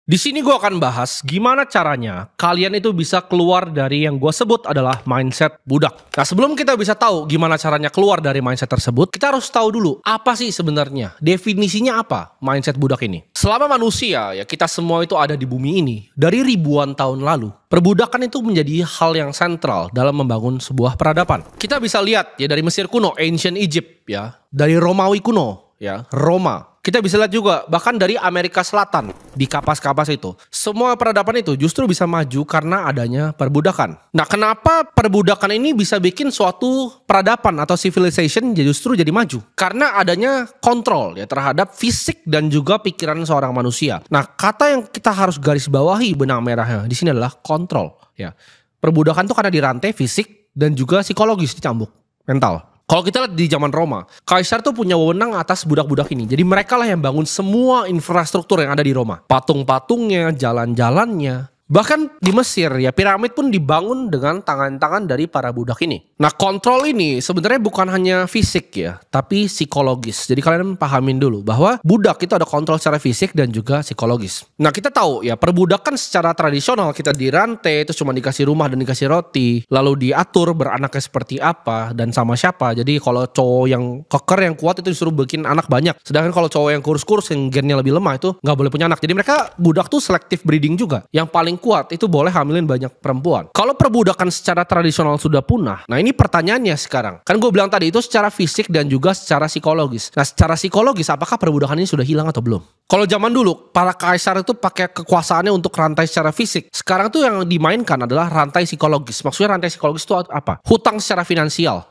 Di sini gue akan bahas gimana caranya kalian itu bisa keluar dari yang gue sebut adalah mindset budak. Nah, sebelum kita bisa tahu gimana caranya keluar dari mindset tersebut, kita harus tahu dulu apa sih sebenarnya, definisinya apa mindset budak ini. Selama manusia ya, kita semua itu ada di bumi ini dari ribuan tahun lalu. Perbudakan itu menjadi hal yang sentral dalam membangun sebuah peradaban. Kita bisa lihat ya dari Mesir kuno, ancient Egypt ya, dari Romawi kuno ya, Roma. Kita bisa lihat juga bahkan dari Amerika Selatan di kapas-kapas itu. Semua peradaban itu justru bisa maju karena adanya perbudakan. Nah, kenapa perbudakan ini bisa bikin suatu peradaban atau civilization justru jadi maju? Karena adanya kontrol ya terhadap fisik dan juga pikiran seorang manusia. Nah, kata yang kita harus garis bawahi benang merahnya di sini adalah kontrol ya. Perbudakan itu karena dirantai fisik dan juga psikologis, dicambuk mental. Kalau kita lihat di zaman Roma, kaisar tuh punya wewenang atas budak-budak ini. Jadi mereka lah yang bangun semua infrastruktur yang ada di Roma. Patung-patungnya, jalan-jalannya. Bahkan di Mesir ya, piramid pun dibangun dengan tangan-tangan dari para budak ini. Nah, kontrol ini sebenarnya bukan hanya fisik ya, tapi psikologis. Jadi kalian pahamin dulu bahwa budak itu ada kontrol secara fisik dan juga psikologis. Nah, kita tahu ya, perbudakan secara tradisional kita dirantai, itu cuma dikasih rumah dan dikasih roti, lalu diatur beranaknya seperti apa dan sama siapa. Jadi kalau cowok yang keker yang kuat itu disuruh bikin anak banyak. Sedangkan kalau cowok yang kurus-kurus yang gennya lebih lemah itu nggak boleh punya anak. Jadi mereka budak tuh selective breeding juga. Yang paling kuat itu boleh hamilin banyak perempuan. Kalau perbudakan secara tradisional sudah punah, nah ini pertanyaannya sekarang. Kan gue bilang tadi itu secara fisik dan juga secara psikologis. Nah, secara psikologis apakah perbudakan ini sudah hilang atau belum? Kalau zaman dulu para kaisar itu pakai kekuasaannya untuk rantai secara fisik. Sekarang tuh yang dimainkan adalah rantai psikologis. Maksudnya rantai psikologis itu apa? Hutang secara finansial.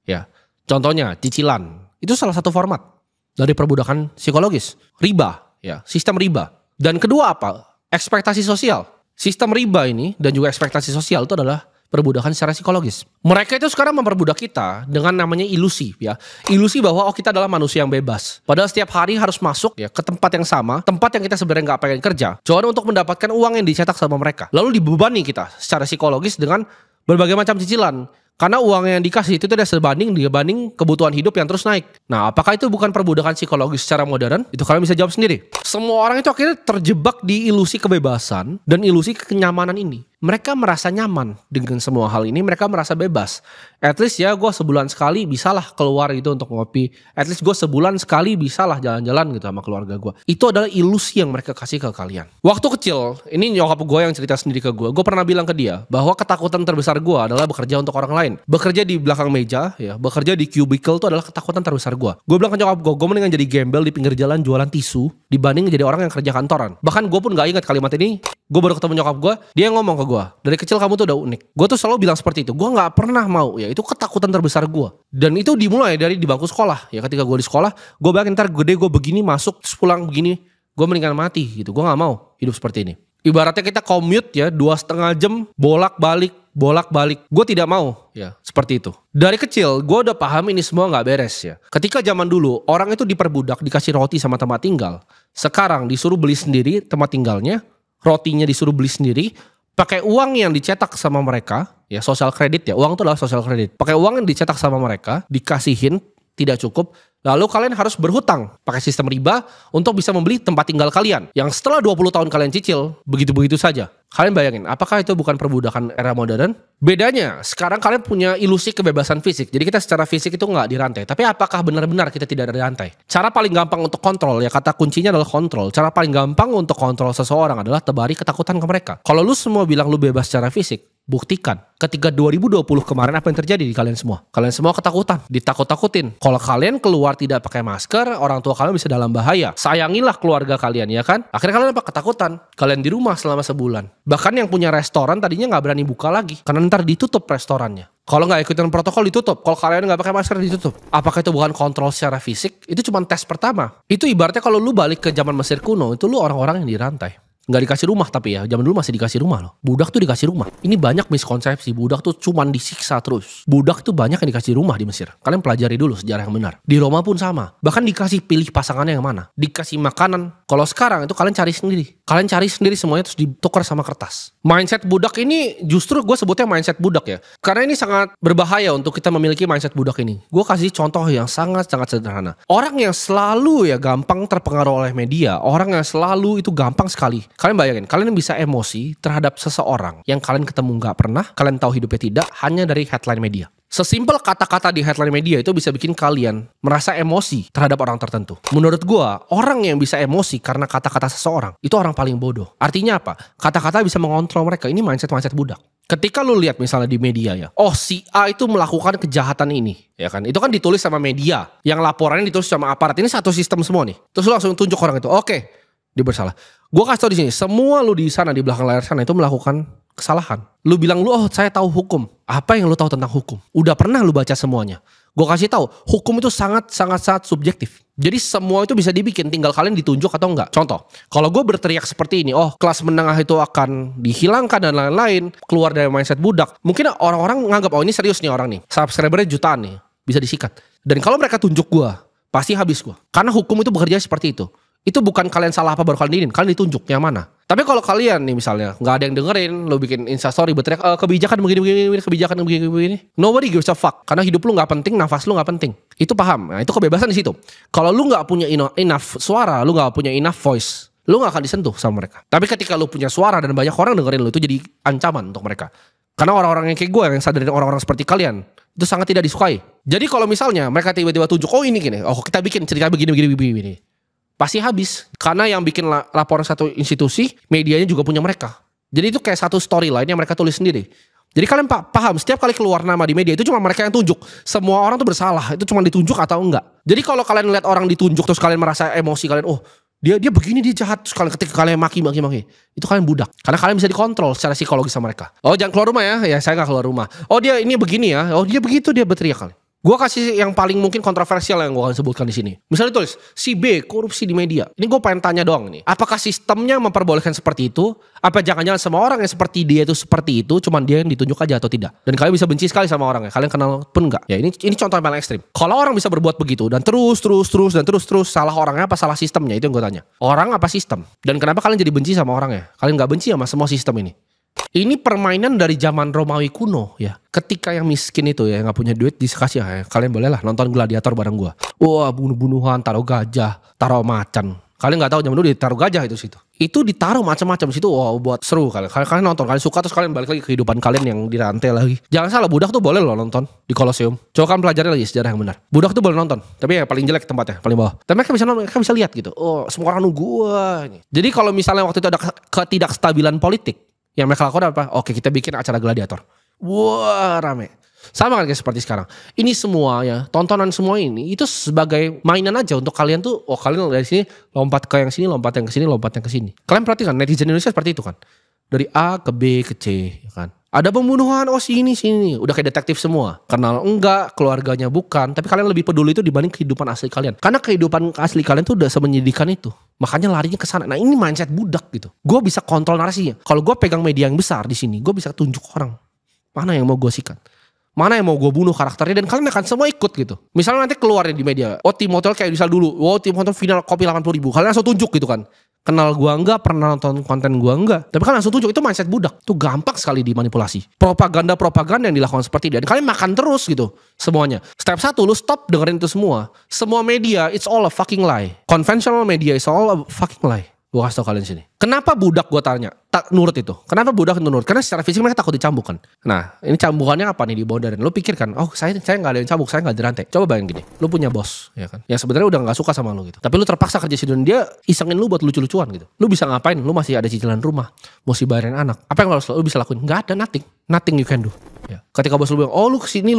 Ya. Contohnya cicilan. Itu salah satu format dari perbudakan psikologis. Riba, ya, sistem riba. Dan kedua apa? Ekspektasi sosial. Sistem riba ini dan juga ekspektasi sosial itu adalah perbudakan secara psikologis. Mereka itu sekarang memperbudak kita dengan namanya ilusi ya. Ilusi bahwa kita adalah manusia yang bebas. Padahal setiap hari harus masuk ya ke tempat yang sama, tempat yang kita sebenarnya nggak pengen kerja. Cuma untuk mendapatkan uang yang dicetak sama mereka. Lalu dibebani kita secara psikologis dengan berbagai macam cicilan. Karena uang yang dikasih itu tidak sebanding dibanding kebutuhan hidup yang terus naik. Nah, apakah itu bukan perbudakan psikologis secara modern? Itu kalian bisa jawab sendiri. Semua orang itu akhirnya terjebak di ilusi kebebasan dan ilusi kenyamanan ini. Mereka merasa nyaman dengan semua hal ini, mereka merasa bebas. At least ya gue sebulan sekali bisalah keluar gitu untuk ngopi. At least gue sebulan sekali bisalah jalan-jalan gitu sama keluarga gue. Itu adalah ilusi yang mereka kasih ke kalian. Waktu kecil, ini nyokap gue yang cerita sendiri ke gue pernah bilang ke dia bahwa ketakutan terbesar gue adalah bekerja untuk orang lain. Bekerja di belakang meja, ya, bekerja di cubicle itu adalah ketakutan terbesar gue. Gue bilang ke nyokap gue mendingan jadi gembel di pinggir jalan jualan tisu dibanding jadi orang yang kerja kantoran. Bahkan gue pun gak ingat kalimat ini. Gue baru ketemu nyokap gue, dia ngomong ke gue, dari kecil kamu tuh udah unik. Gue tuh selalu bilang seperti itu. Gue nggak pernah mau ya, itu ketakutan terbesar gue. Dan itu dimulai dari di bangku sekolah. Ya ketika gue di sekolah, gue bayangin ntar gede gue begini masuk terus pulang begini, gue mendingan mati gitu. Gue nggak mau hidup seperti ini. Ibaratnya kita commute ya 2,5 jam bolak-balik. Gue tidak mau ya seperti itu. Dari kecil gue udah paham ini semua nggak beres ya. Ketika zaman dulu orang itu diperbudak, dikasih roti sama tempat tinggal. Sekarang disuruh beli sendiri tempat tinggalnya. Rotinya disuruh beli sendiri, pakai uang yang dicetak sama mereka, ya social credit ya, uang itu adalah social credit. Pakai uang yang dicetak sama mereka, dikasihin, tidak cukup, lalu kalian harus berhutang, pakai sistem riba untuk bisa membeli tempat tinggal kalian. Yang setelah 20 tahun kalian cicil, begitu-begitu saja. Kalian bayangin, apakah itu bukan perbudakan era modern? Bedanya, sekarang kalian punya ilusi kebebasan fisik. Jadi kita secara fisik itu nggak dirantai. Tapi apakah benar-benar kita tidak dirantai? Cara paling gampang untuk kontrol, ya kata kuncinya adalah kontrol. Cara paling gampang untuk kontrol seseorang adalah tebari ketakutan ke mereka. Kalau lu semua bilang lu bebas secara fisik, buktikan. Ketika 2020 kemarin apa yang terjadi di kalian semua? Kalian semua ketakutan, ditakut-takutin. Kalau kalian keluar tidak pakai masker, orang tua kalian bisa dalam bahaya. Sayangilah keluarga kalian, ya kan? Akhirnya kalian apa? Ketakutan. Kalian di rumah selama sebulan. Bahkan yang punya restoran tadinya nggak berani buka lagi karena ntar ditutup restorannya. Kalau nggak ikutin protokol ditutup. Kalau kalian nggak pakai masker ditutup. Apakah itu bukan kontrol secara fisik? Itu cuma tes pertama. Itu ibaratnya kalau lu balik ke zaman Mesir kuno, itu lu orang-orang yang dirantai. Nggak dikasih rumah tapi ya, zaman dulu masih dikasih rumah loh. Budak tuh dikasih rumah. Ini banyak miskonsepsi, budak tuh cuman disiksa terus. Budak tuh banyak yang dikasih rumah di Mesir. Kalian pelajari dulu sejarah yang benar. Di Roma pun sama. Bahkan dikasih pilih pasangannya yang mana. Dikasih makanan. Kalau sekarang itu kalian cari sendiri. Kalian cari sendiri semuanya terus ditukar sama kertas. Mindset budak ini justru gue sebutnya mindset budak ya. Karena ini sangat berbahaya untuk kita memiliki mindset budak ini. Gue kasih contoh yang sangat-sangat sederhana. Orang yang selalu ya gampang terpengaruh oleh media. Orang yang selalu itu gampang sekali Kalian bayangin, kalian bisa emosi terhadap seseorang yang kalian ketemu nggak pernah, kalian tahu hidupnya tidak, hanya dari headline media. Sesimpel kata-kata di headline media itu bisa bikin kalian merasa emosi terhadap orang tertentu. Menurut gua, orang yang bisa emosi karena kata-kata seseorang, itu orang paling bodoh. Artinya apa? Kata-kata bisa mengontrol mereka. Ini mindset-mindset budak. Ketika lu lihat misalnya di media ya, oh si A itu melakukan kejahatan ini, ya kan? Itu kan ditulis sama media, yang laporannya ditulis sama aparat. Ini satu sistem semua nih. Terus lu langsung tunjuk orang itu, oke, dia bersalah. Gua kasih tau di sini, semua lu di sana di belakang layar sana itu melakukan kesalahan. Lu bilang oh saya tahu hukum. Apa yang lu tahu tentang hukum? Udah pernah lu baca semuanya? Gue kasih tahu, hukum itu sangat subjektif. Jadi semua itu bisa dibikin, tinggal kalian ditunjuk atau enggak. Contoh, kalau gue berteriak seperti ini, oh kelas menengah itu akan dihilangkan dan lain-lain, keluar dari mindset budak. Mungkin orang-orang nganggap oh ini serius nih orang nih, subscribernya jutaan nih, bisa disikat. Dan kalau mereka tunjuk gue, pasti habis gue. Karena hukum itu bekerja seperti itu. Itu bukan kalian salah apa baru kalian diinin, kalian ditunjuk yang mana. Tapi kalau kalian nih misalnya nggak ada yang dengerin, lo bikin instastory berteriak kebijakan begini, kebijakan begini, nobody gives a fuck. Karena hidup lu nggak penting, nafas lu nggak penting. Itu paham. Nah itu kebebasan di situ. Kalau lu nggak punya enough suara, lu nggak punya enough voice, lu nggak akan disentuh sama mereka. Tapi ketika lu punya suara dan banyak orang dengerin lu, itu jadi ancaman untuk mereka. Karena orang-orang yang kayak gue yang sadarin orang-orang seperti kalian itu sangat tidak disukai. Jadi kalau misalnya mereka tiba-tiba tunjuk, oh ini gini, oh kita bikin cerita begini. Pasti habis. Karena yang bikin laporan satu institusi, medianya juga punya mereka. Jadi itu kayak satu storyline yang mereka tulis sendiri. Jadi kalian paham, setiap kali keluar nama di media itu cuma mereka yang tunjuk. Semua orang tuh bersalah, itu cuma ditunjuk atau enggak. Jadi kalau kalian lihat orang ditunjuk terus kalian merasa emosi, kalian oh dia begini, dia jahat, terus kalian ketika kalian maki, itu kalian budak. Karena kalian bisa dikontrol secara psikologis sama mereka. Oh jangan keluar rumah ya saya gak keluar rumah. Oh dia ini begini ya, oh dia begitu, dia berteriak kali. Gue kasih yang paling mungkin kontroversial yang gue akan sebutkan di sini. Misalnya tulis si B korupsi di media. Ini gue pengen tanya doang nih. Apakah sistemnya memperbolehkan seperti itu? Apa jangan-jangan semua orang yang seperti dia itu seperti itu, cuman dia yang ditunjuk aja atau tidak? Dan kalian bisa benci sekali sama orangnya. Kalian kenal pun enggak? Ya ini contoh yang paling ekstrim. Kalau orang bisa berbuat begitu dan terus salah orangnya apa salah sistemnya, itu yang gue tanya. Orang apa sistem? Dan kenapa kalian jadi benci sama orangnya? Kalian nggak benci sama semua sistem ini? Ini permainan dari zaman Romawi kuno ya. Ketika yang miskin itu ya nggak punya duit dikasih ya, kalian bolehlah nonton gladiator bareng gua. Wah bunuh-bunuhan, taruh gajah, taruh macan. Kalian nggak tahu zaman dulu ditaruh gajah itu situ. Itu ditaruh macam-macam situ. Wah buat seru kalian nonton, kalian suka terus kalian balik lagi ke kehidupan kalian yang dirantai lagi. Jangan salah, budak tuh boleh loh nonton di Colosseum. Coba kalian pelajari lagi sejarah yang benar. Budak tuh boleh nonton, tapi yang paling jelek tempatnya, paling bawah. Tapi mereka bisa nonton, mereka bisa lihat gitu. Oh semua orang nunggu gua. Jadi kalau misalnya waktu itu ada ketidakstabilan politik, yang mereka lakukan apa? Oke kita bikin acara gladiator. Wah rame. Sama kan kayak seperti sekarang. Ini semua ya, tontonan semua ini itu sebagai mainan aja untuk kalian tuh. Oh kalian dari sini lompat ke yang sini, lompat yang ke sini, lompat yang ke sini. Kalian perhatikan netizen Indonesia seperti itu kan. Dari A ke B ke C ya kan. Ada pembunuhan, oh sini. Udah kayak detektif semua. Kenal enggak, keluarganya bukan. Tapi kalian lebih peduli itu dibanding kehidupan asli kalian. Karena kehidupan asli kalian tuh udah semenyedihkan itu. Makanya larinya ke sana. Nah ini mindset budak gitu. Gue bisa kontrol narasinya. Kalau gue pegang media yang besar di sini, gue bisa tunjuk orang. Mana yang mau gue sikat. Mana yang mau gue bunuh karakternya. Dan kalian akan semua ikut gitu. Misalnya nanti keluar di media. Oh tim hotel kayak misal dulu. Oh tim hotel final kopi 80.000. Kalian langsung tunjuk gitu kan. Kenal gua enggak, pernah nonton konten gua enggak. Tapi kan langsung tunjuk, itu mindset budak. Itu gampang sekali dimanipulasi. Propaganda yang dilakukan seperti itu. Dan kalian makan terus gitu semuanya. Step 1, lu stop dengerin itu semua. Semua media, it's all a fucking lie. Conventional media is all a fucking lie. Gua kasih tau kalian sini. Kenapa budak gua tanya? Tak nurut itu. Kenapa budak nurut? Karena secara fisik mereka takut dicambuk kan. Nah, ini cambukannya apa nih di boundarin? Lu pikirkan, oh saya nggak ada yang cambuk, saya nggak dirantai. Coba bayangin gini, lu punya bos, ya kan? Yang sebenarnya udah nggak suka sama lu gitu. Tapi lu terpaksa kerja situ dan dia isengin lu buat lucu-lucuan gitu. Lu bisa ngapain? Lu masih ada cicilan rumah, mesti bayarin anak. Apa yang lu bisa lakuin? Nggak ada, nothing you can do. Ya. Ketika bos lu bilang, oh lu kesini,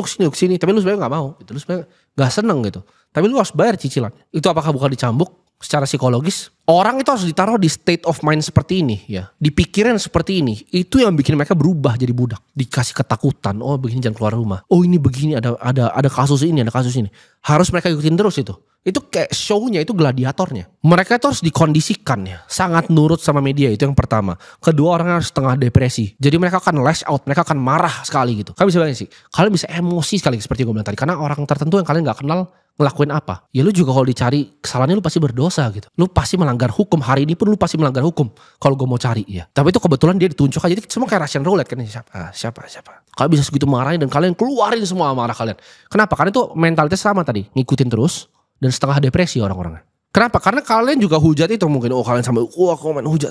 tapi lu sebenarnya nggak mau. Itu lu sebenarnya nggak seneng gitu. Tapi lu harus bayar cicilan. Itu apakah bukan dicambuk? Secara psikologis, orang itu harus ditaruh di state of mind seperti ini ya. Di pikiran seperti ini, itu yang bikin mereka berubah jadi budak. Dikasih ketakutan, oh begini jangan keluar rumah. Oh ini begini, ada kasus ini, ada kasus ini. Harus mereka ikutin terus itu. Itu kayak show-nya, itu gladiatornya. Mereka itu harus dikondisikan ya. Sangat nurut sama media, itu yang pertama. Kedua, orang harus setengah depresi. Jadi mereka akan lash out, mereka akan marah sekali gitu. Kalian bisa bayangin sih, kalian bisa emosi sekali seperti yang gue bilang tadi. Karena orang tertentu yang kalian gak kenal ngelakuin apa. Ya lu juga kalau dicari kesalahannya lu pasti berdosa gitu. Lu pasti melanggar hukum. Hari ini pun lu pasti melanggar hukum. Kalau gue mau cari ya. Tapi itu kebetulan dia ditunjuk aja. Jadi semua kayak Russian roulette kan. Siapa. Kalian bisa segitu marahin dan kalian keluarin semua amarah kalian. Kenapa? Karena itu mentalitas sama tadi. Ngikutin terus. Dan setengah depresi orang-orangnya. Kenapa? Karena kalian juga hujat itu mungkin. Oh kalian sampai, aku main hujat.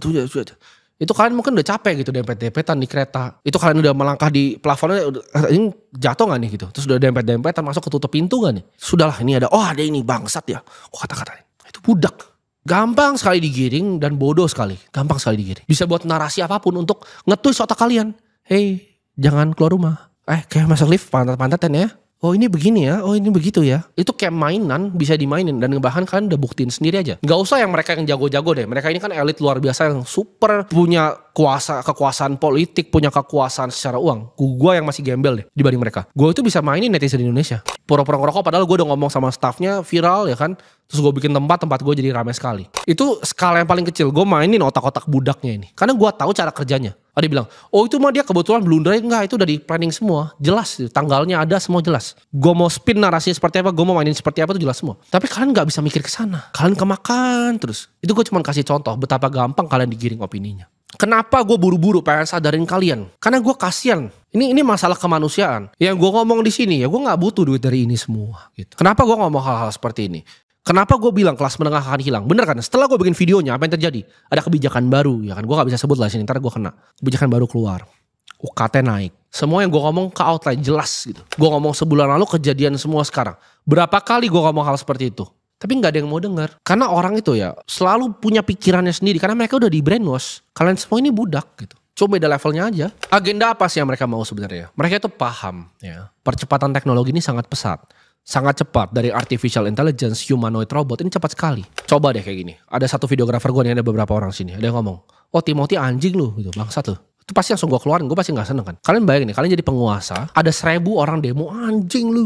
Itu kalian mungkin udah capek gitu dempet-dempetan di kereta. Itu kalian udah melangkah di plafonnya, ini jatuh gak nih gitu. Terus udah dempet-dempetan masuk ke tutup pintu gak nih. Sudahlah ini ada ini bangsat ya. Kata-katain. Itu budak. Gampang sekali digiring dan bodoh sekali. Gampang sekali digiring. Bisa buat narasi apapun untuk ngetwist otak kalian. Hey, jangan keluar rumah. Kayak masuk lift pantat-pantatan ya. Oh ini begini ya, oh ini begitu ya. Itu kayak mainan, bisa dimainin. Dan bahkan kalian udah buktiin sendiri aja. Gak usah yang mereka yang jago-jago deh. Mereka ini kan elit luar biasa yang super punya kekuasaan politik, punya kekuasaan secara uang. Gue yang masih gembel deh dibanding mereka. Gue itu bisa mainin netizen Indonesia. Pura-pura ngerokok padahal gue udah ngomong sama staffnya viral ya kan. Terus gue bikin tempat gue jadi ramai sekali. Itu skala yang paling kecil. Gue mainin otak-otak budaknya ini. Karena gue tahu cara kerjanya. Dia bilang, oh itu mah dia kebetulan blunder. Enggak, itu udah di planning semua. Jelas, tanggalnya ada semua jelas. Gue mau spin narasi seperti apa, gue mau mainin seperti apa itu jelas semua. Tapi kalian gak bisa mikir ke sana. Kalian kemakan terus. Itu gue cuma kasih contoh betapa gampang kalian digiring opininya. Kenapa gue buru-buru pengen sadarin kalian? Karena gue kasihan. Ini masalah kemanusiaan. Yang gue ngomong di sini ya gue nggak butuh duit dari ini semua. Gitu. Kenapa gue ngomong hal-hal seperti ini? Kenapa gue bilang kelas menengah akan hilang? Bener kan? Setelah gue bikin videonya apa yang terjadi? Ada kebijakan baru ya kan? Gue nggak bisa sebut lah sini. Ntar gue kena. Kebijakan baru keluar. UKT naik. Semua yang gue ngomong ke outline jelas gitu. Gue ngomong sebulan lalu kejadian semua sekarang. Berapa kali gue ngomong hal seperti itu? Tapi gak ada yang mau dengar. Karena orang itu ya selalu punya pikirannya sendiri. Karena mereka udah di brainwash. Kalian semua ini budak gitu. Coba beda levelnya aja. Agenda apa sih yang mereka mau sebenarnya? Mereka itu paham ya. Percepatan teknologi ini sangat pesat. Sangat cepat. Dari artificial intelligence, humanoid robot. Ini cepat sekali. Coba deh kayak gini. Ada satu videografer gue nih. Ada beberapa orang sini. Ada yang ngomong. Oh Timothy anjing lu gitu. Bangsat lu. Itu pasti langsung gue keluarin, gue pasti gak seneng kan. Kalian bayangin nih, kalian jadi penguasa, ada 1.000 orang demo, anjing lu.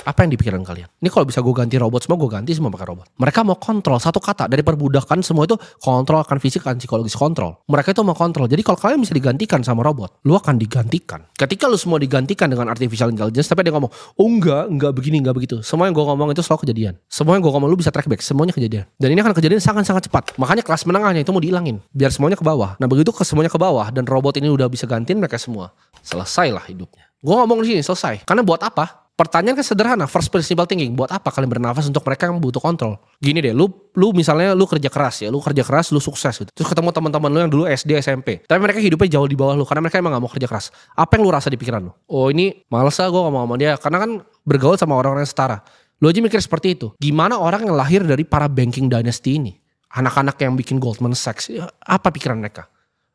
Apa yang dipikiran kalian? Ini kalau bisa gue ganti robot semua, gue ganti semua pakai robot. Mereka mau kontrol, satu kata, dari perbudakan semua itu kontrol akan fisik, akan psikologis, kontrol. Mereka itu mau kontrol, jadi kalau kalian bisa digantikan sama robot, lu akan digantikan. Ketika lu semua digantikan dengan artificial intelligence, tapi dia ngomong, oh enggak begini, enggak begitu. Semua yang gue ngomong itu selalu kejadian. Semua yang gue ngomong lu bisa track back, semuanya kejadian. Dan ini akan kejadian sangat-sangat cepat. Makanya kelas menengahnya itu mau dihilangin, biar semuanya ke bawah. Nah begitu semuanya ke bawah, dan robot ini udah bisa gantiin mereka semua, selesai lah hidupnya. Gue ngomong di sini selesai. Karena buat apa? Pertanyaan kan sederhana, first principle thinking. Buat apa kalian bernafas untuk mereka yang butuh kontrol? Gini deh, lu misalnya lu kerja keras ya, lu sukses gitu. Terus ketemu teman-teman lu yang dulu SD, SMP. Tapi mereka hidupnya jauh di bawah lu karena mereka emang gak mau kerja keras. Apa yang lu rasa di pikiran lu? Oh ini males lah gue ngomong sama dia karena kan bergaul sama orang-orang yang setara. Lu aja mikir seperti itu. Gimana orang yang lahir dari para banking dynasty ini? Anak-anak yang bikin Goldman Sachs, apa pikiran mereka?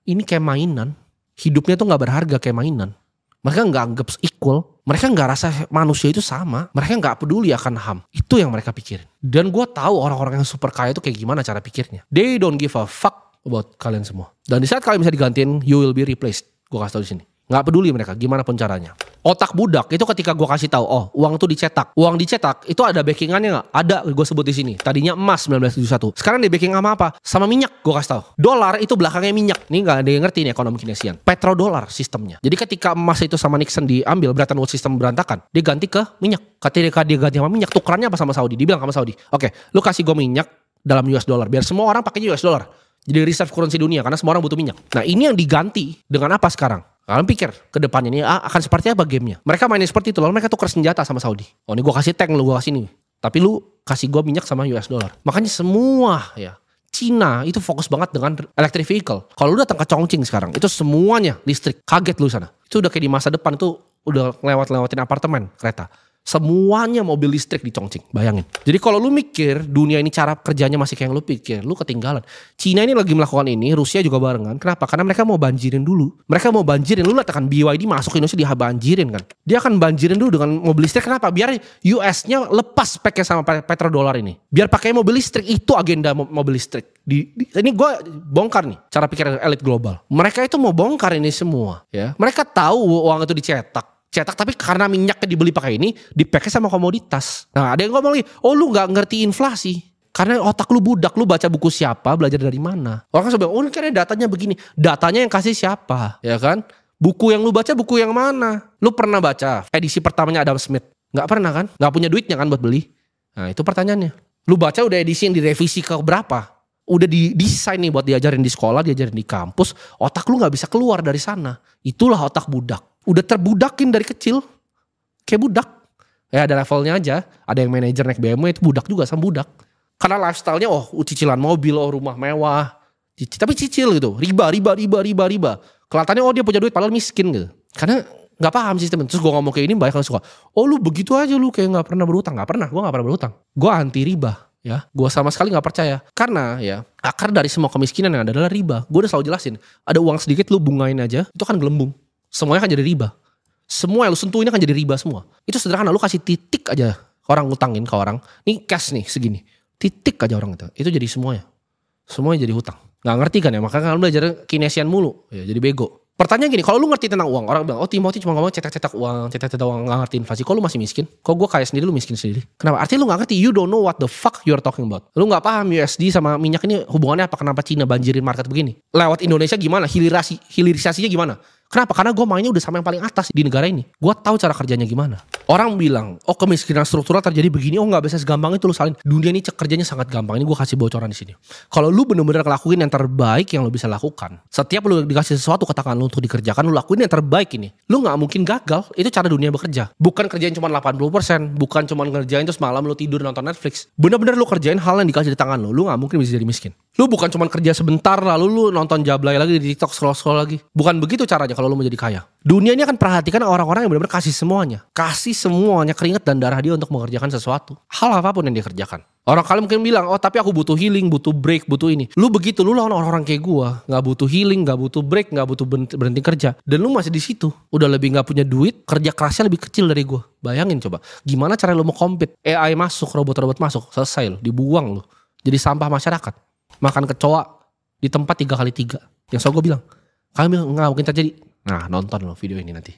Ini kayak mainan. Hidupnya tuh gak berharga kayak mainan. Mereka gak anggap equal. Mereka gak rasa manusia itu sama. Mereka gak peduli akan HAM. Itu yang mereka pikirin. Dan gue tahu orang-orang yang super kaya itu kayak gimana cara pikirnya. They don't give a fuck about kalian semua. Dan di saat kalian bisa digantiin, you will be replaced. Gue kasih tau di sini. Gak peduli mereka gimana pun caranya. Otak budak itu ketika gue kasih tahu, oh uang tuh dicetak. Uang dicetak itu ada backingannya gak? Ada, gue sebut di sini. Tadinya emas 1971. Sekarang di backing sama apa? Sama minyak, gue kasih tahu. Dolar itu belakangnya minyak. Ini gak ada yang ngerti nih ekonomi Keynesian. Petrodolar sistemnya. Jadi ketika emas itu sama Nixon diambil, Bretton Woods system berantakan. Dia ganti ke minyak. Ketika dia ganti sama minyak, tukerannya apa sama Saudi? Dia bilang sama Saudi, oke, lu kasih gue minyak dalam US dollar. Biar semua orang pakai US dollar. Jadi reserve currency dunia karena semua orang butuh minyak. Nah ini yang diganti dengan apa sekarang? Kalian pikir ke depannya ini akan seperti apa gamenya? Mereka mainin seperti itu, lalu mereka tukar senjata sama Saudi. Oh ini gue kasih tank, lu gue kasih ini. Tapi lu kasih gue minyak sama US dollar. Makanya semua ya, Cina itu fokus banget dengan electric vehicle. Kalau lu datang ke Chongqing sekarang, itu semuanya listrik. Kaget lu sana. Itu udah kayak di masa depan itu udah lewatin apartemen, kereta. Semuanya mobil listrik di Chongqing, bayangin. Jadi kalau lu mikir dunia ini cara kerjanya masih kayak yang lu pikir, lu ketinggalan. Cina ini lagi melakukan ini, Rusia juga barengan. Kenapa? Karena mereka mau banjirin dulu. Mereka mau banjirin, lu lihat kan BYD masuk ke Indonesia dia banjirin kan. Dia akan banjirin dulu dengan mobil listrik. Kenapa? Biar US-nya lepas speknya sama petrodolar ini. Biar pakai mobil listrik, itu agenda mobil listrik. Ini gue bongkar nih cara pikir elit global. Mereka itu mau bongkar ini semua ya. Mereka tahu uang itu dicetak tapi karena minyaknya dibeli pakai ini dipakai sama komoditas. Nah ada yang ngomong lagi, oh lu gak ngerti inflasi karena otak lu budak. Lu baca buku siapa, belajar dari mana? Orang kan bilang, oh ini karena datanya begini. Datanya yang kasih siapa, ya kan? Buku yang lu baca buku yang mana? Lu pernah baca edisi pertamanya Adam Smith? Gak pernah kan? Gak punya duitnya kan buat beli? Nah itu pertanyaannya. Lu baca udah edisi yang direvisi ke berapa? Udah didesain nih buat diajarin di sekolah, diajarin di kampus. Otak lu gak bisa keluar dari sana. Itulah otak budak. Udah terbudakin dari kecil. Kayak budak. Ya ada levelnya aja. Ada yang manajer naik BMW itu budak juga sama budak. Karena lifestyle-nya cicilan mobil, rumah mewah. Tapi cicil gitu. Riba. Kelihatannya dia punya duit padahal miskin gitu. Karena gak paham sistem. Terus gue ngomong kayak ini banyak yang suka. Lu begitu aja lu kayak gak pernah berutang. Gak pernah, gue gak pernah berutang. Gue anti riba. Ya, gue sama sekali gak percaya. Karena ya akar dari semua kemiskinan yang ada adalah riba. Gue udah selalu jelasin. Ada uang sedikit lu bungain aja. Itu kan gelembung. Semuanya kan jadi riba. Semua yang lu sentuh ini kan jadi riba semua. Itu sederhana. Lu kasih titik aja. Orang ngutangin ke orang. Nih cash nih segini. Titik aja orang itu jadi semuanya. Semuanya jadi hutang. Gak ngerti kan ya, makanya kan belajar kinesian mulu. Ya, jadi bego. Pertanyaan gini, kalau lu ngerti tentang uang, orang bilang, Timothy cuma ngomong cetak-cetak uang, gak ngerti inflasi. Kok lu masih miskin? Kok gue kaya sendiri, lu miskin sendiri? Kenapa? Artinya lu gak ngerti, you don't know what the fuck you're talking about. Lu gak paham USD sama minyak ini hubungannya apa, kenapa Cina banjirin market begini. Lewat Indonesia gimana, hilirisasinya gimana? Kenapa? Karena gue mainnya udah sama yang paling atas di negara ini. Gue tahu cara kerjanya gimana. Orang bilang, kemiskinan struktural terjadi begini, gak bisa segampang itu lu salin. Dunia ini kerjanya sangat gampang. Ini gue kasih bocoran di sini. Kalau lu bener-bener ngelakuin yang terbaik yang lu bisa lakukan. Setiap lu dikasih sesuatu katakan lu untuk dikerjakan, lu lakuin yang terbaik ini. Lu gak mungkin gagal. Itu cara dunia bekerja. Bukan kerjain cuma 80%. Bukan cuma ngerjain terus malam lu tidur nonton Netflix. Bener-bener lu kerjain hal yang dikasih di tangan lu. Lu gak mungkin bisa jadi miskin. Lu bukan cuma kerja sebentar lalu lu nonton jablay lagi di TikTok, scroll lagi. Bukan begitu caranya kalau lu mau jadi kaya. Dunia ini akan perhatikan orang-orang yang benar-benar kasih semuanya. Kasih semuanya keringat dan darah dia untuk mengerjakan sesuatu. Hal apapun yang dia kerjakan. Orang kalian mungkin bilang, tapi aku butuh healing, butuh break, butuh ini. Lu begitu, lu lawan orang-orang kayak gua. Gak butuh healing, gak butuh break, gak butuh berhenti kerja. Dan lu masih di situ. Udah lebih gak punya duit, kerja kerasnya lebih kecil dari gua. Bayangin coba. Gimana cara lu mau compete? AI masuk, robot-robot masuk. Selesai lu, dibuang lu. Jadi sampah masyarakat. Makan kecoa di tempat 3x3. Yang so gue bilang, kalian bilang nggak mungkin terjadi. Nah, nonton lo video ini nanti.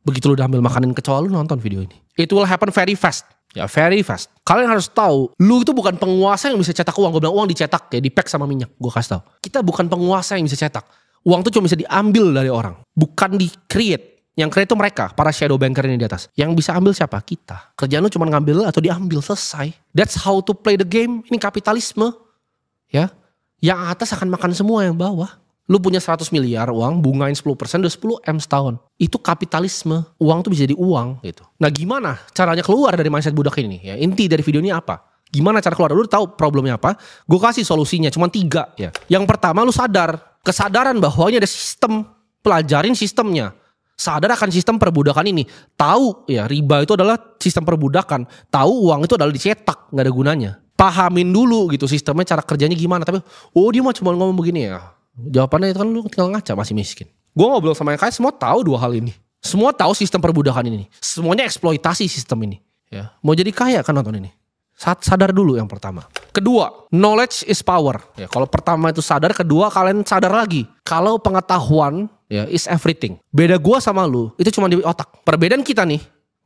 Begitu lo udah ambil makanin kecoa, lo nonton video ini. It will happen very fast. Ya, very fast. Kalian harus tahu, lu itu bukan penguasa yang bisa cetak uang. Gue bilang uang dicetak ya, di pack sama minyak. Gue kasih tahu. Kita bukan penguasa yang bisa cetak. Uang tuh cuma bisa diambil dari orang, bukan di create. Yang create itu mereka, para shadow banker ini di atas. Yang bisa ambil siapa? Kita. Kerjaan lu cuma ngambil atau diambil, selesai. That's how to play the game. Ini kapitalisme. Ya, yang atas akan makan semua yang bawah. Lu punya 100 miliar uang, bungain 10%, udah 10 M setahun. Itu kapitalisme. Uang tuh bisa jadi uang gitu. Nah gimana caranya keluar dari mindset budak ini? Ya, inti dari video ini apa? Gimana cara keluar? Lu tahu problemnya apa? Gue kasih solusinya, cuma 3 ya. Yang pertama lu sadar. Kesadaran bahwa ini ada sistem. Pelajarin sistemnya. Sadar akan sistem perbudakan ini. Tahu ya, riba itu adalah sistem perbudakan. Tahu uang itu adalah dicetak, gak ada gunanya. Pahamin dulu gitu sistemnya, cara kerjanya gimana. Tapi dia mah cuma ngomong begini ya. Jawabannya itu kan lu tinggal ngaca, masih miskin. Gue ngobrol sama yang kaya, semua tahu 2 hal ini. Semua tahu sistem perbudakan ini. Semuanya eksploitasi sistem ini. Ya, mau jadi kaya kan nonton ini. Sadar dulu yang pertama. Kedua, knowledge is power. Ya, kalau pertama itu sadar, kedua kalian sadar lagi. Kalau pengetahuan ya is everything. Beda gue sama lu itu cuma di otak. Perbedaan kita nih,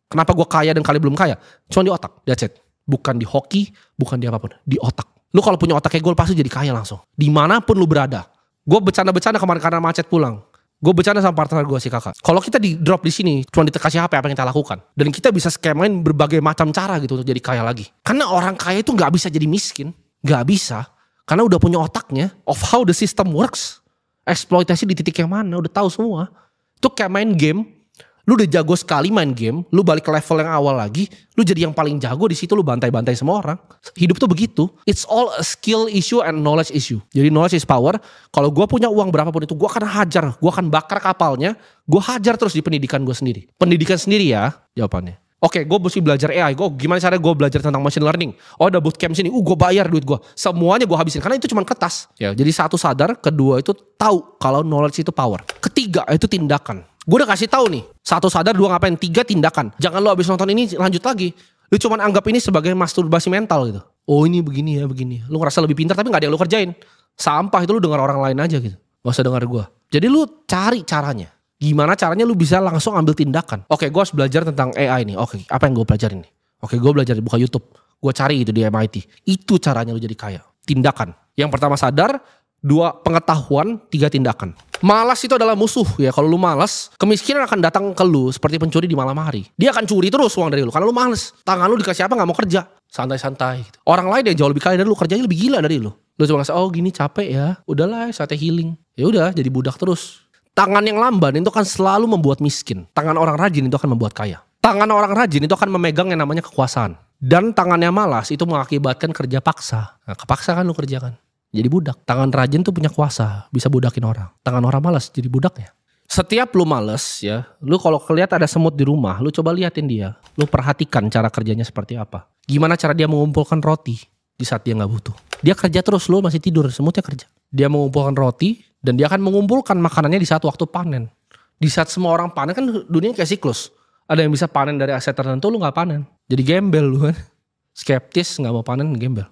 kenapa gue kaya dan kalian belum kaya? Cuma di otak. That's it. Bukan di hoki, bukan di apapun, di otak. Lu kalau punya otak kayak gue pasti jadi kaya langsung. Dimanapun lu berada. Gue bercanda-bercanda kemarin karena macet pulang. Gue bercanda sama partner gue si kakak. Kalau kita di drop di sini, cuma dikasih HP apa yang kita lakukan. Dan kita bisa skemain berbagai macam cara gitu untuk jadi kaya lagi. Karena orang kaya itu gak bisa jadi miskin. Gak bisa. Karena udah punya otaknya of how the system works. Eksploitasi di titik yang mana, udah tahu semua. Itu kayak main game. Lu udah jago sekali main game, lu balik ke level yang awal lagi, lu jadi yang paling jago di situ, lu bantai-bantai semua orang. Hidup tuh begitu. It's all a skill issue and knowledge issue. Jadi knowledge is power. Kalau gue punya uang berapapun itu, gue akan hajar, gue akan bakar kapalnya, gue hajar terus di pendidikan gue sendiri. Pendidikan sendiri ya, jawabannya. Oke, gue mesti belajar AI. Gimana caranya gue belajar tentang machine learning? Ada bootcamp sini. Gue bayar duit gue. Semuanya gue habisin. Karena itu cuma kertas. Ya, jadi satu sadar, kedua itu tahu kalau knowledge itu power. Ketiga itu tindakan. Gue udah kasih tahu nih. Satu sadar, dua ngapain, 3 tindakan. Jangan lo abis nonton ini lanjut lagi. Lu cuma anggap ini sebagai masturbasi mental gitu. Oh ini begini ya begini. Lu ngerasa lebih pintar tapi gak ada yang lu kerjain. Sampah itu lu dengar orang lain aja gitu. Gak usah dengar gue. Jadi lu cari caranya. Gimana caranya lu bisa langsung ambil tindakan. Oke, gue harus belajar tentang AI nih. Oke, apa yang gue pelajarin nih? Oke, gue belajar buka YouTube. Gue cari itu di MIT. Itu caranya lu jadi kaya. Tindakan. Yang pertama sadar, 2 pengetahuan, 3 tindakan. Malas itu adalah musuh ya. Kalau lu malas, kemiskinan akan datang ke lu seperti pencuri di malam hari. Dia akan curi terus uang dari lu karena lu malas. Tangan lu dikasih apa gak mau kerja. Santai-santai gitu. Orang lain yang jauh lebih kaya dari lu, kerjanya lebih gila dari lu. Lu cuma ngerasa, gini capek ya. Udahlah, saatnya healing. Ya udah, jadi budak terus. Tangan yang lamban itu akan selalu membuat miskin. Tangan orang rajin itu akan membuat kaya. Tangan orang rajin itu akan memegang yang namanya kekuasaan. Dan tangannya malas itu mengakibatkan kerja paksa. Nah, kepaksa kan lu kerjakan. Jadi budak. Tangan rajin tuh punya kuasa, bisa budakin orang. Tangan orang malas jadi budaknya. Setiap lu males ya, lu kalau kelihat ada semut di rumah, lu coba liatin dia. Lu perhatikan cara kerjanya seperti apa. Gimana cara dia mengumpulkan roti di saat dia gak butuh. Dia kerja terus, lu masih tidur, semutnya kerja. Dia mengumpulkan roti dan dia akan mengumpulkan makanannya di saat waktu panen. Di saat semua orang panen kan dunia kayak siklus. Ada yang bisa panen dari aset tertentu, lu gak panen. Jadi gembel lu kan. Skeptis, gak mau panen, gembel.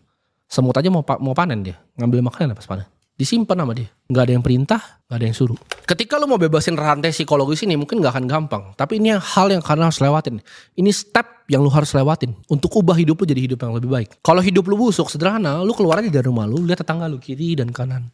Semut aja mau panen dia. Ngambil makanan pas panen. Disimpan sama dia. Gak ada yang perintah, gak ada yang suruh. Ketika lu mau bebasin rantai psikologis ini mungkin gak akan gampang. Tapi ini hal yang kalian harus lewatin. Ini step yang lu harus lewatin. Untuk ubah hidup lu jadi hidup yang lebih baik. Kalau hidup lu busuk, sederhana. Lu keluar aja dari rumah lu, lihat tetangga lu kiri dan kanan.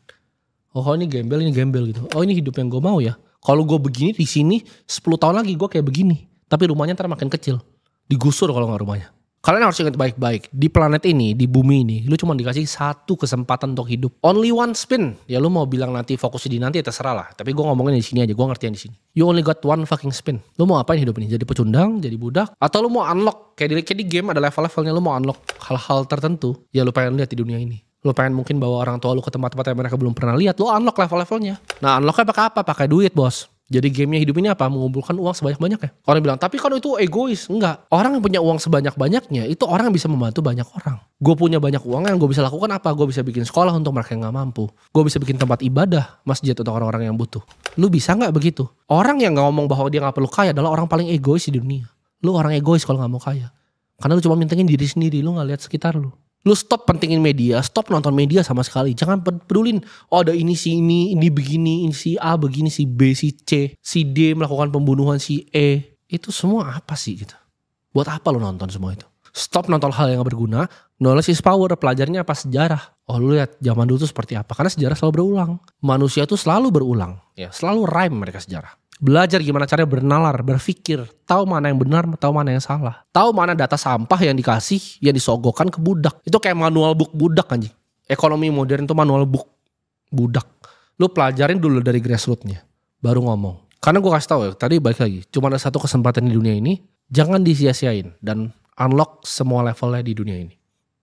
Oh ini gembel gitu. Oh ini hidup yang gue mau ya. Kalau gue begini di sini 10 tahun lagi gue kayak begini. Tapi rumahnya ntar makin kecil. Digusur kalau gak rumahnya. Kalian harus ingat baik-baik. Di planet ini, di bumi ini, lu cuma dikasih satu kesempatan untuk hidup. Only one spin. Ya lu mau bilang nanti fokusnya di nanti ya terserah lah. Tapi gue ngomongin di sini aja. Gue ngerti yang di sini. You only got one fucking spin. Lu mau apain hidup ini? Jadi pecundang, jadi budak, atau lu mau unlock? Kayak di game ada level-levelnya. Lu mau unlock hal-hal tertentu. Ya lu pengen lihat di dunia ini. Lu pengen mungkin bawa orang tua lu ke tempat-tempat yang mereka belum pernah lihat. Lu unlock level-levelnya. Nah unlocknya pakai apa? Pakai duit bos. Jadi gamenya hidup ini apa? Mengumpulkan uang sebanyak-banyaknya. Orang bilang, tapi kan itu egois. Enggak. Orang yang punya uang sebanyak-banyaknya, itu orang yang bisa membantu banyak orang. Gue punya banyak uang yang gue bisa lakukan apa? Gue bisa bikin sekolah untuk mereka yang gak mampu. Gue bisa bikin tempat ibadah, masjid untuk orang-orang yang butuh. Lu bisa gak begitu? Orang yang gak ngomong bahwa dia gak perlu kaya adalah orang paling egois di dunia. Lu orang egois kalau gak mau kaya. Karena lu cuma mentingin diri sendiri, lu gak lihat sekitar lu. Lu stop pentingin media, stop nonton media sama sekali. Jangan pedulin, oh ada ini begini, ini si A begini, si B, si C, si D melakukan pembunuhan si E. Itu semua apa sih gitu? Buat apa lu nonton semua itu? Stop nonton hal yang gak berguna. Knowledge is power, pelajarnya apa? Sejarah. Oh lu lihat zaman dulu tuh seperti apa? Karena sejarah selalu berulang. Manusia tuh selalu berulang. Ya, selalu rhyme mereka sejarah. Belajar gimana caranya bernalar, berpikir, tahu mana yang benar, tahu mana yang salah. Tahu mana data sampah yang dikasih, yang disogokkan ke budak. Itu kayak manual book budak anjing. Ekonomi modern itu manual book budak. Lu pelajarin dulu dari grassrootsnya, baru ngomong. Karena gue kasih tahu ya, tadi balik lagi, cuma ada satu kesempatan di dunia ini, jangan disia-siain dan unlock semua levelnya di dunia ini.